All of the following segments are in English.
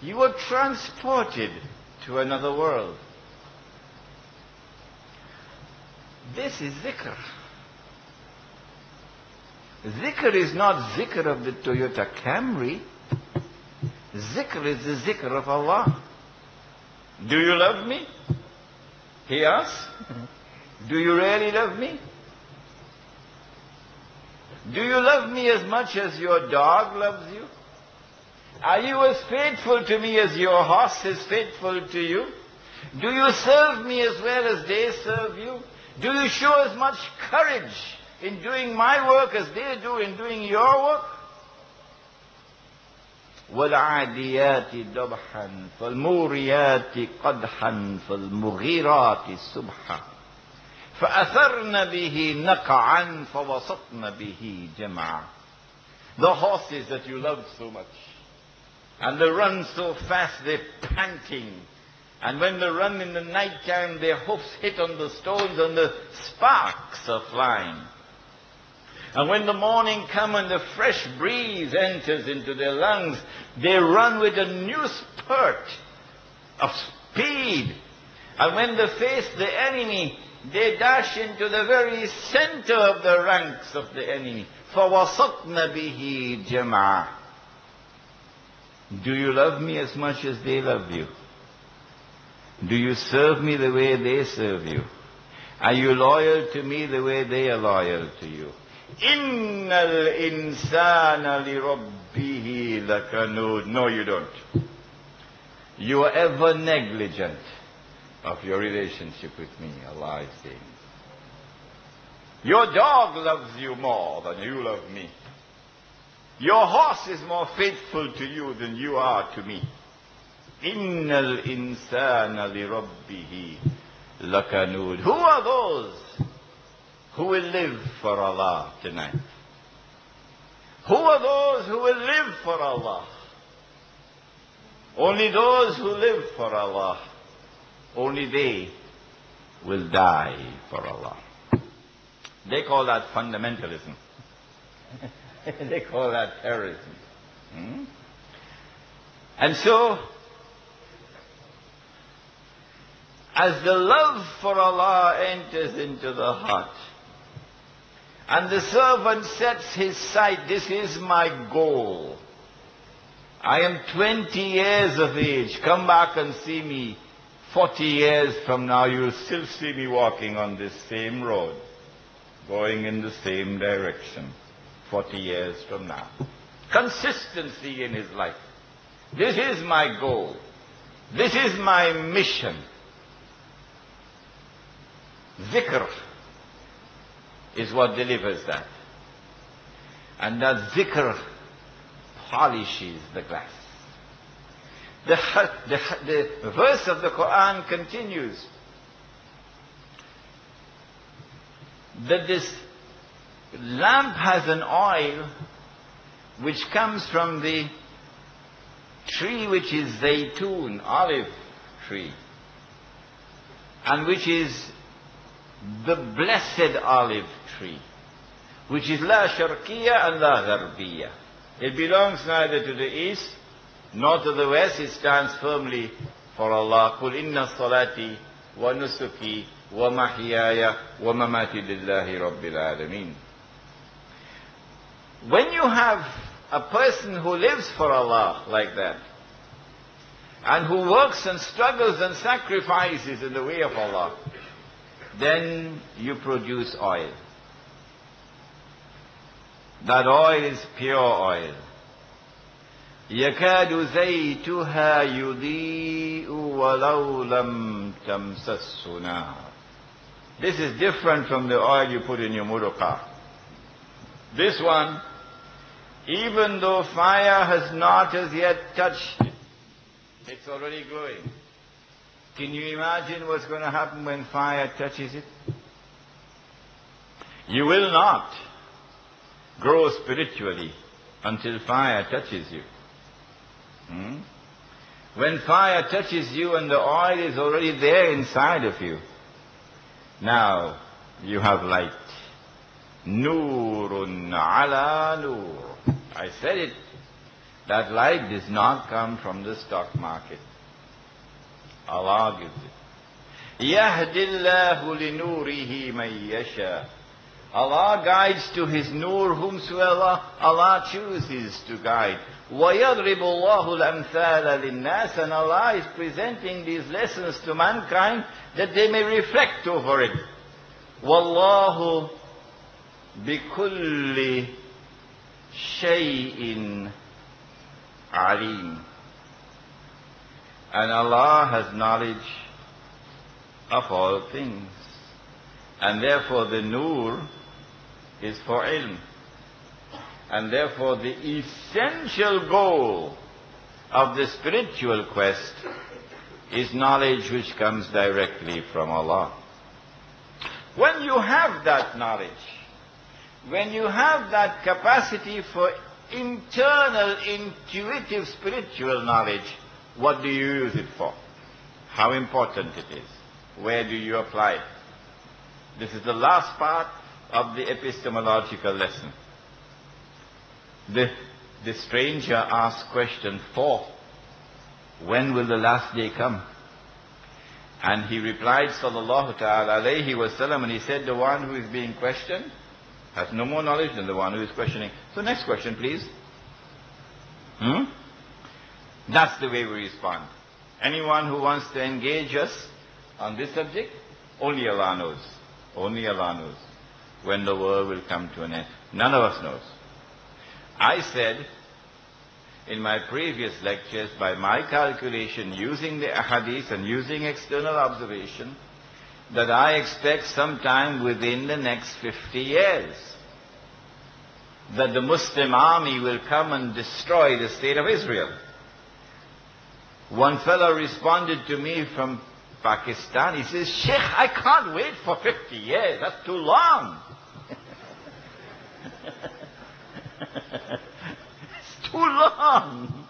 You were transported to another world. This is zikr. Zikr is not zikr of the Toyota Camry. Zikr is the zikr of Allah. Do you love me? He asks. Do you really love me? Do you love me as much as your dog loves you? Are you as faithful to me as your horse is faithful to you? Do you serve me as well as they serve you? Do you show as much courage in doing my work as they do in doing your work? وَالْعَادِيَاتِ ضَبْحًا فَالْمُورِيَاتِ قَدْحًا فَالْمُغِيرَاتِ صُبْحًا فَأَثَرْنَ بِهِ نَقْعًا فَوَسَطْنَ بِهِ جَمْعًا. The horses that you loved so much, and they run so fast, they're panting. And when they run in the night time, their hoofs hit on the stones and the sparks are flying. And when the morning comes and the fresh breeze enters into their lungs, they run with a new spurt of speed. And when they face the enemy, they dash into the very center of the ranks of the enemy. فَوَسَطْنَ بِهِ جَمْعًا. Do you love me as much as they love you? Do you serve me the way they serve you? Are you loyal to me the way they are loyal to you? إِنَّ الْإِنسَانَ لِرَبِّهِ لَكَنُودٌ. No, you don't. You are ever negligent of your relationship with me, Allah is saying. Your dog loves you more than you love me. Your horse is more faithful to you than you are to me. إِنَّ الْإِنسَانَ لِرَبِّهِ لَكَنُودٌ. Who are those who will live for Allah tonight? Who are those who will live for Allah? Only those who live for Allah. Only they will die for Allah. They call that fundamentalism. They call that terrorism. And so, as the love for Allah enters into the heart, and the servant sets his sight, this is my goal. I am 20 years of age. Come back and see me 40 years from now. You'll still see me walking on this same road, going in the same direction 40 years from now. Consistency in his life. This is my goal. This is my mission. Zikr is what delivers that. And that zikr polishes the glass. The verse of the Quran continues that this lamp has an oil which comes from the tree which is zaytun, olive tree, and which is the blessed olive tree, which is la sharqiyya and la gharbiyya. It belongs neither to the east nor to the west. It stands firmly for Allah. Qul inna salati wa nusuki wa mahyaya wa mamati lillahi rabbil alameen. When you have a person who lives for Allah like that, and who works and struggles and sacrifices in the way of Allah, then you produce oil. That oil is pure oil. يَكَادُ زَيْتُهَا يُضِيءُ وَلَوْ لَمْ تَمْسَسُّ نَارٌ. This is different from the oil you put in your motor car. This one, even though fire has not as yet touched it, it's already glowing. Can you imagine what's going to happen when fire touches it? You will not grow spiritually until fire touches you. When fire touches you and the oil is already there inside of you, now you have light. Nurun ala nur. I said it. That light does not come from the stock market. Allah gives it. يَهْدِ اللَّهُ لِنُورِهِ مَن يَشَاءُ. Allah guides to His nur whomsoever Allah chooses to guide. وَيَضْرِبُ اللَّهُ الْأَمْثَالَ لِلنَّاسِ. And Allah is presenting these lessons to mankind that they may reflect over it. وَاللَّهُ بِكُلِّ شَيْءٍ عَلِيمٌ. And Allah has knowledge of all things. And therefore the nur is for ilm. And therefore the essential goal of the spiritual quest is knowledge which comes directly from Allah. When you have that knowledge, when you have that capacity for internal, intuitive spiritual knowledge, what do you use it for? How important it is? Where do you apply it? This is the last part of the epistemological lesson. The stranger asked question 4. When will the last day come? And he replied, sallallahu ta'ala alayhi wa sallam, and he said, the one who is being questioned has no more knowledge than the one who is questioning. So next question, please. That's the way we respond. Anyone who wants to engage us on this subject, only Allah knows. Only Allah knows when the world will come to an end. None of us knows. I said in my previous lectures, by my calculation, using the ahadith and using external observation, that I expect sometime within the next 50 years that the Muslim army will come and destroy the state of Israel. One fellow responded to me from Pakistan. He says, Shaykh, I can't wait for 50 years. That's too long. It's too long.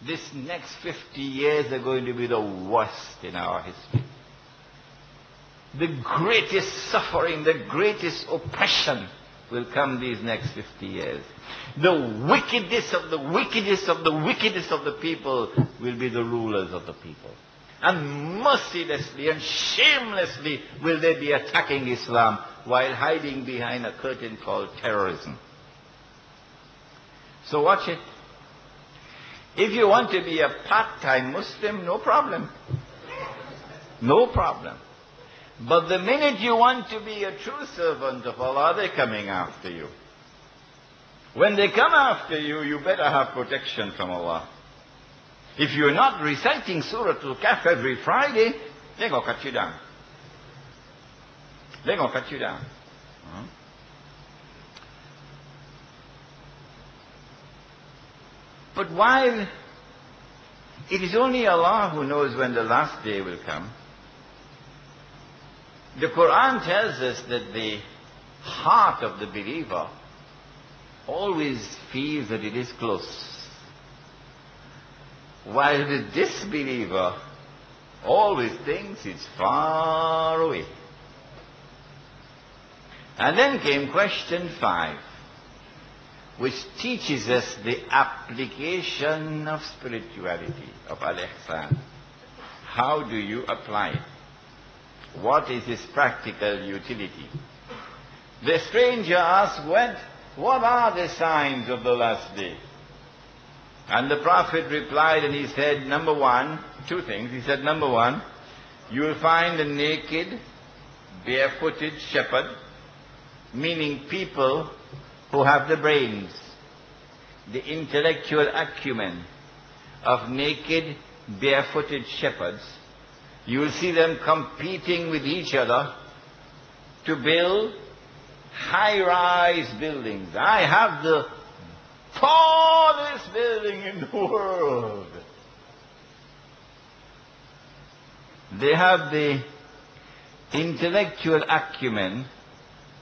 This next 50 years are going to be the worst in our history. The greatest suffering, the greatest oppression will come these next 50 years. The wickedest of the wickedest of the wickedest of the people will be the rulers of the people. And mercilessly and shamelessly will they be attacking Islam while hiding behind a curtain called terrorism. So watch it. If you want to be a part-time Muslim, no problem. No problem. But the minute you want to be a true servant of Allah, they're coming after you. When they come after you, you better have protection from Allah. If you're not reciting Surah Al-Kahf every Friday, they're going to cut you down. They're going to cut you down. But while it is only Allah who knows when the last day will come, the Quran tells us that the heart of the believer always feels that it is close, while the disbeliever always thinks it's far away. And then came question 5, which teaches us the application of spirituality, of al-ihsan. How do you apply it? What is its practical utility? The stranger asked, what are the signs of the last day? And the Prophet replied, and he said, number 1, 2 things. He said, number 1, you will find a naked, barefooted shepherd, meaning people who have the brains, the intellectual acumen of naked, barefooted shepherds. You will see them competing with each other to build high-rise buildings. I have the tallest building in the world. They have the intellectual acumen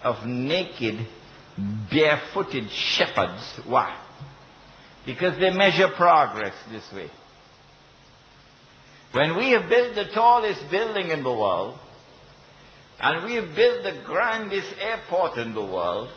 of naked, barefooted shepherds. Why? Because they measure progress this way. When we have built the tallest building in the world, and we have built the grandest airport in the world,